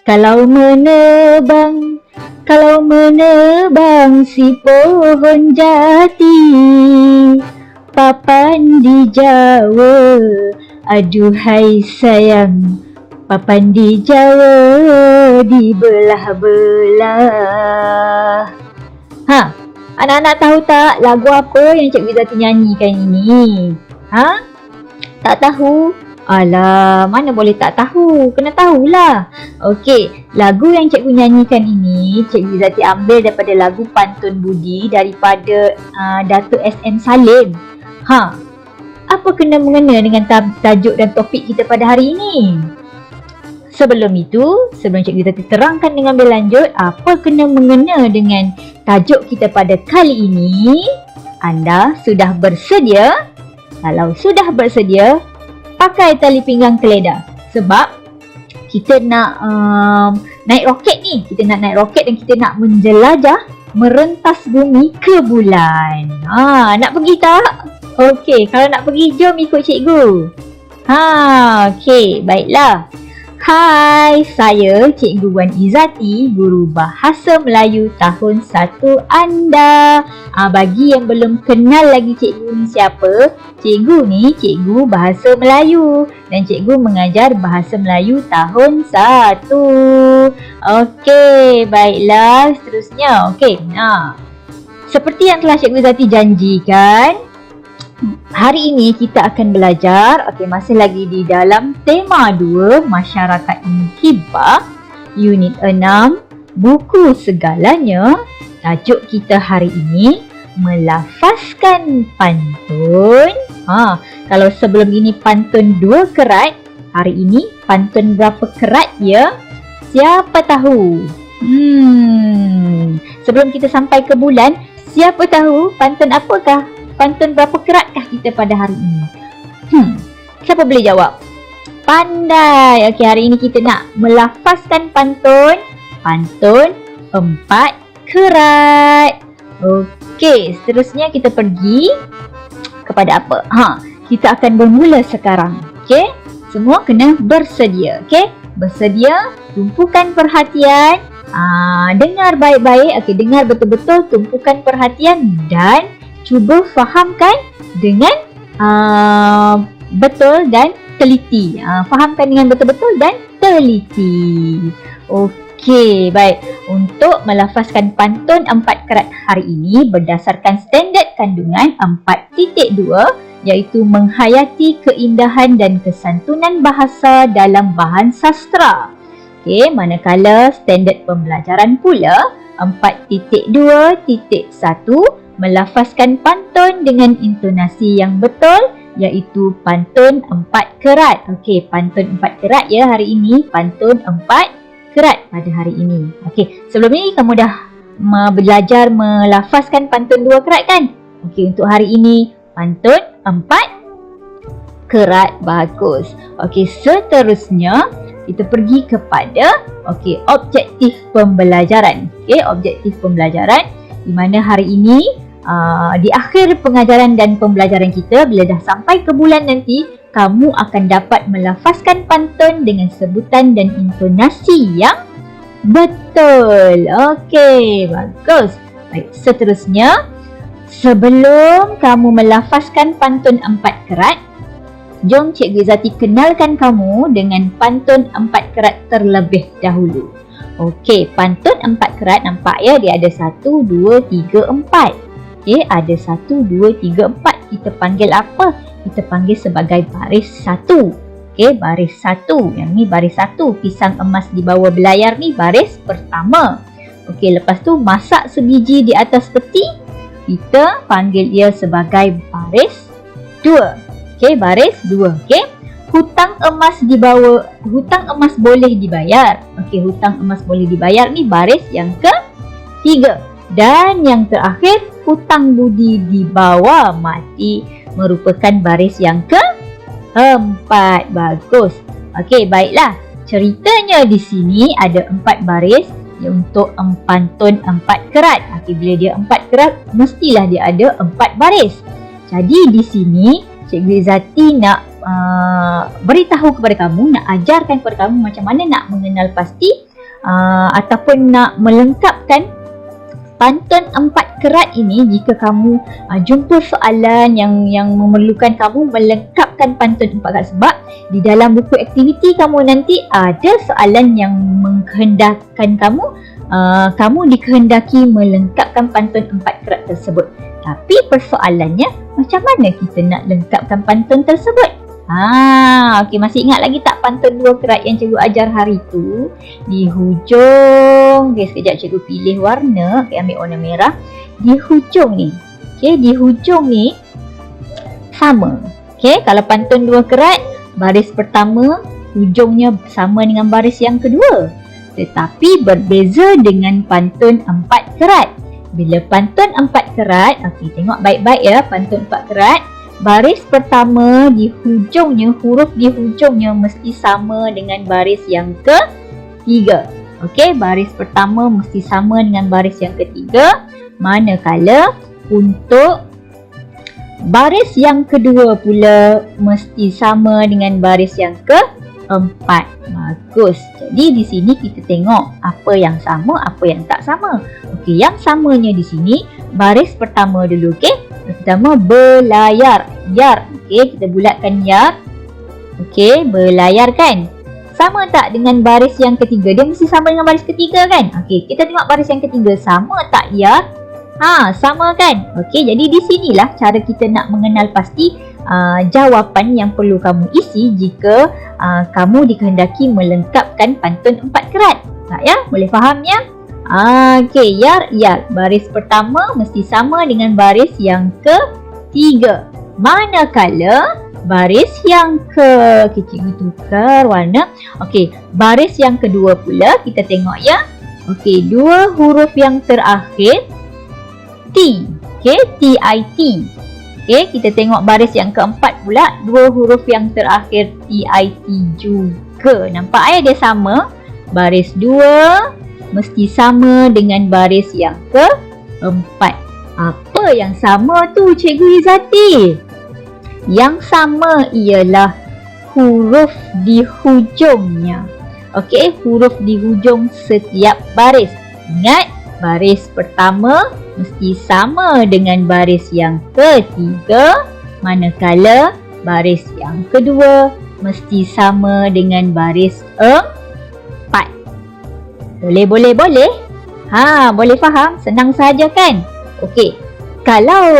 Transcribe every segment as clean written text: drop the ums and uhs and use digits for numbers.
Kalau menebang, kalau menebang si pohon jati, papan di Jawa, aduhai sayang, papan di Jawa dibelah-belah. Anak-anak tahu tak lagu apa yang Cikgu Zati nyanyikan ini? Tak tahu? Alah, mana boleh tak tahu? Kena tahulah. Okey, lagu yang Cikgu nyanyikan ini Cikgu Zati ambil daripada lagu Pantun Budi daripada Dato' S.M. Salim. Apa kena-mengena dengan tajuk dan topik kita pada hari ini? Sebelum Cikgu Zati terangkan dengan berlanjut apa kena-mengena dengan tajuk kita pada kali ini, anda sudah bersedia? Kalau sudah bersedia, pakai tali pinggang keledar. Sebab kita nak naik roket ni. Kita nak naik roket dan kita nak menjelajah, merentas bumi ke bulan. Nak pergi tak? Okey, kalau nak pergi, jom ikut cikgu. Okey, baiklah. Hai, saya Cikgu Wan Izzati, Guru Bahasa Melayu tahun 1 anda. Bagi yang belum kenal lagi cikgu ni siapa, cikgu ni cikgu Bahasa Melayu dan cikgu mengajar Bahasa Melayu tahun 1. Okey, baiklah, seterusnya. Okey, seperti yang telah Cikgu Zati janjikan, hari ini kita akan belajar, masih lagi di dalam tema 2 Masyarakat Muhibah, Unit 6, Buku Segalanya. Tajuk kita hari ini, Melafazkan Pantun. Kalau sebelum ini pantun 2 kerat, hari ini pantun berapa kerat ya? Siapa tahu? Sebelum kita sampai ke bulan, siapa tahu pantun apakah? Pantun berapa keratkah kita pada hari ini? Siapa boleh jawab? Pandai. Okey, hari ini kita nak melafazkan pantun 4 kerat. Okey, seterusnya kita pergi kepada apa? Kita akan bermula sekarang. Okey, semua kena bersedia. Okey, bersedia, tumpukan perhatian, dengar baik-baik. Okey, dengar betul-betul, tumpukan perhatian dan cuba fahamkan dengan betul dan teliti. Fahamkan dengan betul-betul dan teliti. Okey, baik. Untuk melafazkan pantun 4 kerat hari ini berdasarkan standard kandungan 4.2, iaitu menghayati keindahan dan kesantunan bahasa dalam bahan sastra. Okey, manakala standard pembelajaran pula 4.2.1, melafazkan pantun dengan intonasi yang betul, iaitu pantun 4 kerat. Okey, pantun 4 kerat ya hari ini, pantun 4 kerat pada hari ini. Okey, sebelum ini kamu dah belajar melafazkan pantun 2 kerat kan? Okey, untuk hari ini pantun 4 kerat. Bagus. Okey, seterusnya kita pergi kepada objektif pembelajaran. Okey, objektif pembelajaran di mana hari ini di akhir pengajaran dan pembelajaran kita, bila dah sampai ke bulan nanti, kamu akan dapat melafazkan pantun dengan sebutan dan intonasi yang betul. Okey, bagus. Baik, seterusnya, sebelum kamu melafazkan pantun 4 kerat, jom Cikgu Zati kenalkan kamu dengan pantun 4 kerat terlebih dahulu. Okey, pantun 4 kerat nampak ya, dia ada 1, 2, 3, 4. Okey, ada 1, 2, 3, 4. Kita panggil apa? Kita panggil sebagai baris 1. Okey, baris 1. Yang ni baris 1. Pisang emas di bawah belayar ni baris pertama. Okey, lepas tu masak sebiji di atas peti. Kita panggil ia sebagai baris 2. Okey, baris 2. Okey. Hutang emas boleh dibayar. Okey, hutang emas boleh dibayar ni baris yang ke-3. Dan yang terakhir, hutang budi dibawa mati merupakan baris yang ke-4. Bagus. Okey, baiklah. Ceritanya di sini ada 4 baris untuk pantun 4 kerat. Okey, bila dia 4 kerat, mestilah dia ada 4 baris. Jadi di sini Cikgu Zati nak beritahu kepada kamu, nak ajarkan kepada kamu macam mana nak mengenal pasti ataupun nak melengkapkan pantun 4 kerat ini, jika kamu jumpa soalan yang memerlukan kamu melengkapkan pantun 4 kerat, sebab di dalam buku aktiviti kamu nanti ada soalan yang menghendakkan kamu dikehendaki melengkapkan pantun 4 kerat tersebut. Tapi persoalannya, macam mana kita nak lengkapkan pantun tersebut? Okey, masih ingat lagi tak pantun 2 kerat yang cikgu ajar hari tu? Di hujung, okey, sekejap cikgu pilih warna, okey, ambil warna merah. Di hujung ni, okey, di hujung ni sama. Okey, kalau pantun 2 kerat, baris pertama hujungnya sama dengan baris yang kedua. Tetapi berbeza dengan pantun 4 kerat. Bila pantun 4 kerat, okey, tengok baik-baik ya, pantun 4 kerat, baris pertama di hujungnya, huruf di hujungnya mesti sama dengan baris yang ketiga. Okey, baris pertama mesti sama dengan baris yang ketiga. Manakala untuk baris yang kedua pula mesti sama dengan baris yang keempat. Bagus. Jadi di sini kita tengok apa yang sama, apa yang tak sama. Okey, yang samanya di sini baris pertama dulu, okey. Pertama, berlayar, yar. Okey, kita bulatkan yar. Okey, berlayar kan? Sama tak dengan baris yang ketiga? Dia mesti sama dengan baris ketiga kan? Okey, kita tengok baris yang ketiga, sama tak yar? Sama kan? Okey, jadi di sinilah cara kita nak mengenal pasti jawapan yang perlu kamu isi jika kamu dikehendaki melengkapkan pantun 4 kerat. Tak ya? Boleh faham ya? Okey, yar. Baris pertama mesti sama dengan baris yang ketiga. Manakala baris yang cikgu tukar warna. Okey, baris yang kedua pula kita tengok ya. Okey, 2 huruf yang terakhir T. Okey, T-I-T. Okey, kita tengok baris yang keempat pula, 2 huruf yang terakhir T-I-T juga. Nampak dia sama? Baris 2 mesti sama dengan baris yang keempat. Apa yang sama tu Cikgu Izzati? Yang sama ialah huruf di hujungnya. Okey, huruf di hujung setiap baris. Ingat, baris pertama mesti sama dengan baris yang ketiga, manakala baris yang kedua mesti sama dengan baris empat. Boleh? Boleh faham? Senang saja kan? Okey, kalau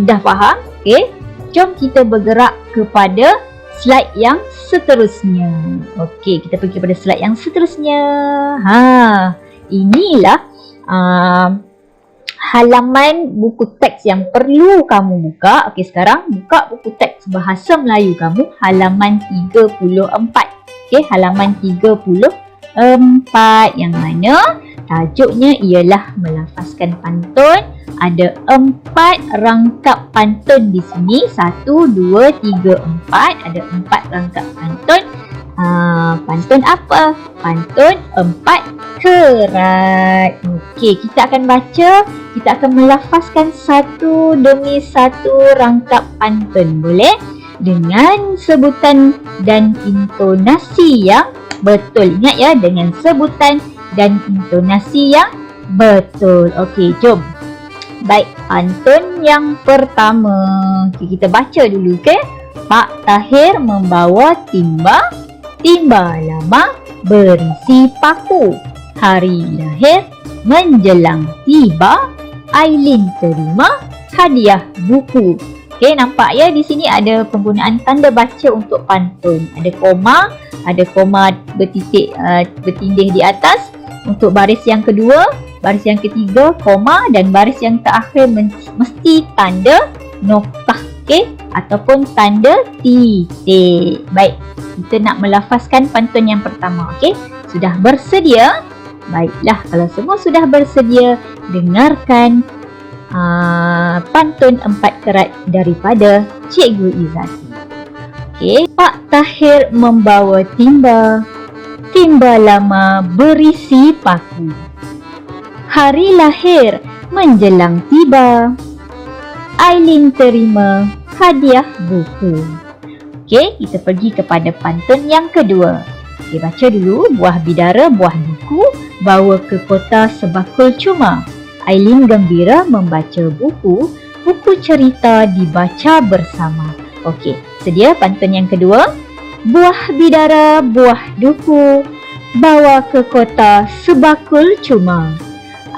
dah faham, okey, jom kita bergerak kepada slide yang seterusnya. Okey, kita pergi kepada slide yang seterusnya. Inilah halaman buku teks yang perlu kamu buka. Okey, sekarang buka buku teks Bahasa Melayu kamu, halaman 34. Okey, halaman 34 yang mana tajuknya ialah melafazkan pantun. Ada 4 rangkap pantun di sini. 1, 2, 3, 4. Ada 4 rangkap pantun. Pantun apa? Pantun 4 kerat. Okey, kita akan baca. Kita akan melafazkan satu demi satu rangkap pantun. Boleh? Dengan sebutan dan intonasi yang betul. Ingat ya, dengan sebutan dan intonasi yang betul. Okey, jom. Baik, pantun yang pertama. Okay, kita baca dulu, okey. Pak Tahir membawa timba, timba lama berisi paku. Hari lahir menjelang tiba, Ailin terima hadiah buku. Okey, nampak ya di sini ada penggunaan tanda baca untuk pantun. Ada koma bertitik bertindih di atas untuk baris yang kedua, baris yang ketiga koma, dan baris yang terakhir mesti tanda noktah, okey, ataupun tanda titik. Baik, kita nak melafazkan pantun yang pertama, okey. Sudah bersedia? Baiklah, kalau semua sudah bersedia, dengarkan pantun 4 kerat daripada Cikgu Izzati. Okey, Pak Tahir membawa timba, timba lama berisi paku. Hari lahir menjelang tiba, Ailin terima hadiah buku. Okey, kita pergi kepada pantun yang kedua. Okey, baca dulu. Buah bidara, buah duku, bawa ke kota sebakul cuma. Aileen gembira membaca buku, buku cerita dibaca bersama. Okey, sedia pantun yang kedua. Buah bidara, buah duku, bawa ke kota sebakul cuma.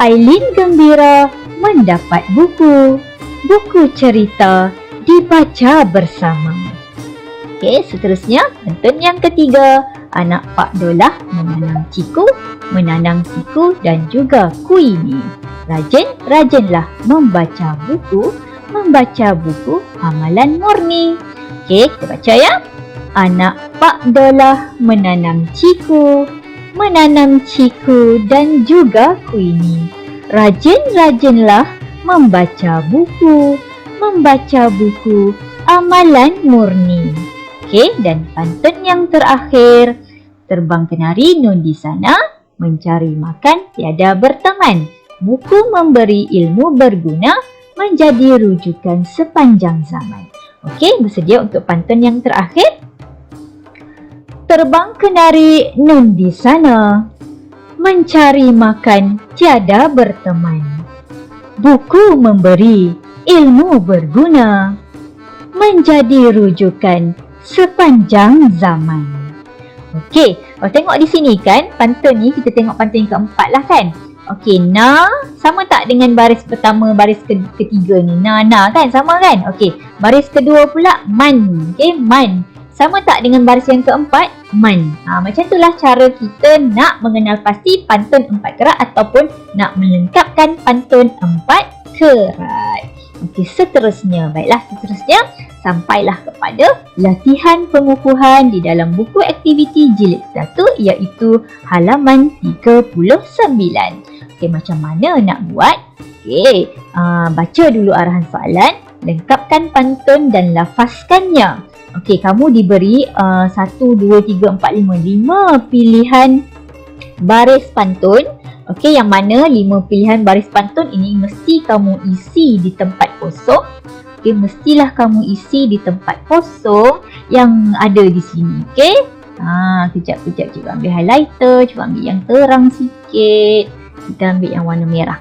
Aileen gembira mendapat buku, buku cerita dibaca bersama. Okey, seterusnya pantun yang ketiga. Anak Pak Dolah menanam siku dan juga kuini. Rajin-rajinlah membaca buku amalan murni. Okey, kita baca ya. Anak Pak Dolah menanam ciku dan juga kuini. Rajin-rajinlah membaca buku amalan murni. Okey, dan pantun yang terakhir. Terbang kenari nun di sana, mencari makan tiada berteman. Buku memberi ilmu berguna, menjadi rujukan sepanjang zaman. Okey, bersedia untuk pantun yang terakhir? Terbang kenari nun di sana, mencari makan tiada berteman. Buku memberi ilmu berguna, menjadi rujukan sepanjang zaman. Okey, kalau tengok di sini kan, pantun ni kita tengok pantun yang keempat lah kan. Okey, na sama tak dengan baris pertama, baris ketiga ni? Na kan, sama kan? Okey, baris kedua pula man. Okey, man. Sama tak dengan baris yang keempat? Man. Macam itulah cara kita nak mengenal pasti pantun 4 kerat ataupun nak melengkapkan pantun 4 kerat. Okey, seterusnya. Baiklah, seterusnya sampailah kepada latihan pengukuhan di dalam buku aktiviti jilid 1 iaitu halaman 39. Okey, macam mana nak buat? Okey, baca dulu arahan soalan, lengkapkan pantun dan lafazkannya. Okey, kamu diberi 1, 2, 3, 4, 5 pilihan baris pantun. Okey, yang mana 5 pilihan baris pantun ini mesti kamu isi di tempat kosong. Okey, mestilah kamu isi di tempat kosong yang ada di sini. Okey. Kejap cikgu ambil highlighter, cikgu ambil yang terang sikit. Kita ambil yang warna merah.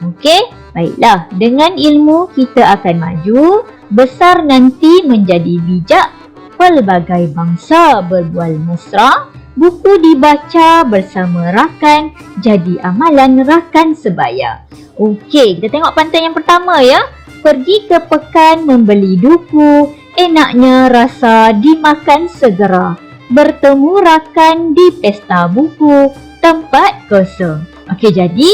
Okey, baiklah. Dengan ilmu kita akan maju, besar nanti menjadi bijak, pelbagai bangsa berbual mesra, buku dibaca bersama rakan, jadi amalan rakan sebaya. Okey, kita tengok pantun yang pertama ya. Pergi ke pekan membeli duku, enaknya rasa dimakan segera. Bertemu rakan di pesta buku, tempat kosong. Okey, jadi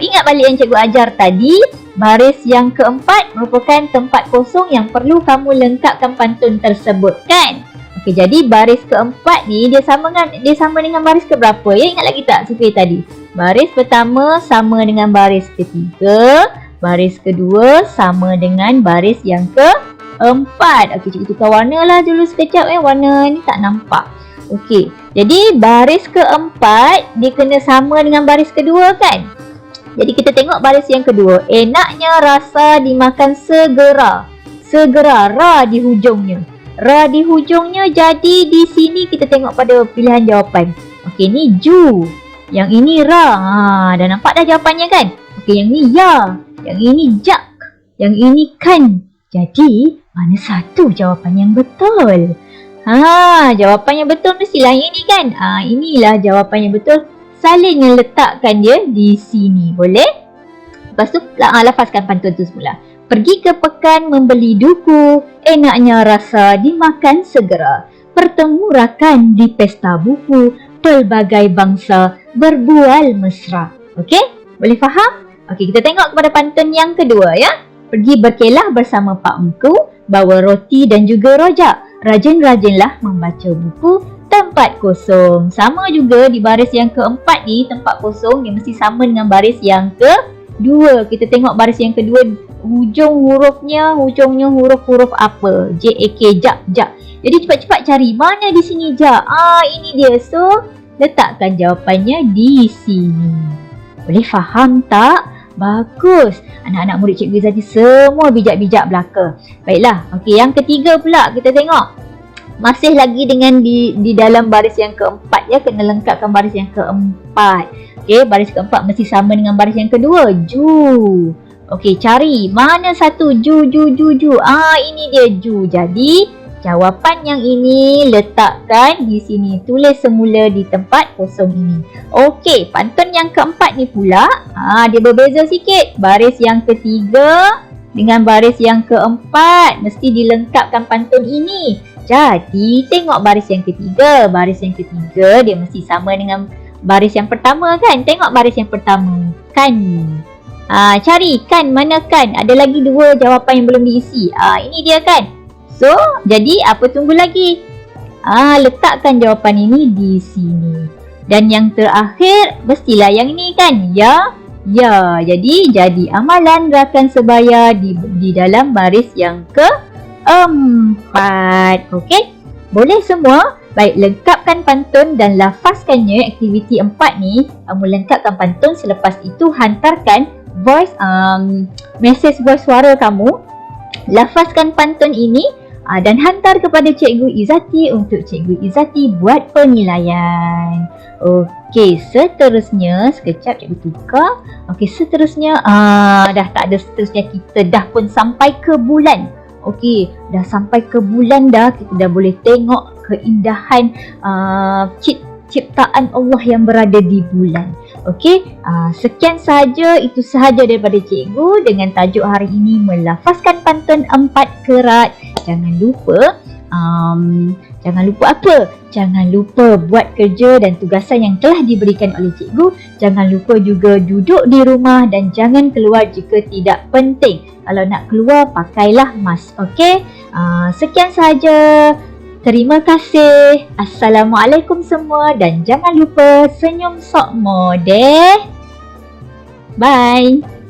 ingat balik yang cikgu ajar tadi. Baris yang keempat merupakan tempat kosong yang perlu kamu lengkapkan pantun tersebut kan? Okey, jadi baris keempat ni dia sama dengan baris keberapa ya? Ingat lagi tak survei tadi? Baris pertama sama dengan baris ketiga. Baris kedua sama dengan baris yang keempat. Okey, cikgu tukar warna lah dulu sekejap warna ni tak nampak. Okey, jadi baris keempat dia kena sama dengan baris kedua kan? Jadi kita tengok baris yang kedua. Enaknya rasa dimakan segera. Segera, ra di hujungnya. Ra di hujungnya, jadi di sini kita tengok pada pilihan jawapan. Okey, ni ju. Yang ini ra. Dah nampak dah jawapannya kan? Okey, yang ni ya. Yang ini jak. Yang ini kan. Jadi, mana satu jawapan yang betul? Jawapan yang betul mestilah yang ini kan? Inilah jawapan yang betul. Salin letakkan dia di sini. Boleh? Lepas tu, lafazkan pantun tu semula. Pergi ke pekan membeli duku, enaknya rasa dimakan segera. Bertemu rakan di pesta buku, pelbagai bangsa berbual mesra. Okey? Boleh faham? Okey, kita tengok kepada pantun yang kedua ya. Pergi berkelah bersama Pak Engku, bawa roti dan juga rojak. Rajin-rajinlah membaca buku, tempat kosong. Sama juga di baris yang keempat ni, tempat kosong dia mesti sama dengan baris yang kedua. Kita tengok baris yang kedua, hujungnya huruf-huruf apa? J-A-K, jak. Jadi cepat-cepat cari mana di sini jak. Ini dia. So, letakkan jawapannya di sini. Boleh faham tak? Bagus. Anak-anak murid Cikgu Izzati semua bijak-bijak belaka. Baiklah. Okey, yang ketiga pula kita tengok. masih lagi dengan di dalam baris yang keempat ya, kena lengkapkan baris yang keempat. Okey, baris keempat mesti sama dengan baris yang kedua. Ju. Okey, cari mana satu ju. Ini dia ju. Jadi jawapan yang ini letakkan di sini. Tulis semula di tempat kosong ini. Okey, pantun yang keempat ni pula, dia berbeza sikit. Baris yang ketiga dengan baris yang keempat mesti dilengkapkan pantun ini. Jadi, tengok baris yang ketiga. Baris yang ketiga dia mesti sama dengan baris yang pertama kan? Tengok baris yang pertama. Kan. Cari kan, mana kan? Ada lagi dua jawapan yang belum diisi. Ini dia kan. So, jadi apa tunggu lagi? Letakkan jawapan ini di sini. Dan yang terakhir, mestilah yang ini kan? Ya. Jadi amalan rakan sebaya di dalam baris yang keempat. Okey? Boleh semua? Baik, lengkapkan pantun dan lafazkannya. Aktiviti 4 ni, melengkapkan pantun. Selepas itu hantarkan voice message voice suara kamu. Lafazkan pantun ini dan hantar kepada Cikgu Izzati untuk Cikgu Izzati buat penilaian. Okey, seterusnya sekejap Cikgu tukar. Okey, seterusnya dah tak ada seterusnya, kita dah pun sampai ke bulan. Okey, dah sampai ke bulan dah. Kita dah boleh tengok keindahan ciptaan Allah yang berada di bulan. Okey, sekian sahaja, itu sahaja daripada cikgu dengan tajuk hari ini, melafazkan pantun 4 kerat. Jangan lupa apa? Jangan lupa buat kerja dan tugasan yang telah diberikan oleh cikgu. Jangan lupa juga duduk di rumah dan jangan keluar jika tidak penting. Kalau nak keluar, pakailah mask. Okey? Sekian sahaja. Terima kasih. Assalamualaikum semua dan jangan lupa senyum sok modeh. Bye.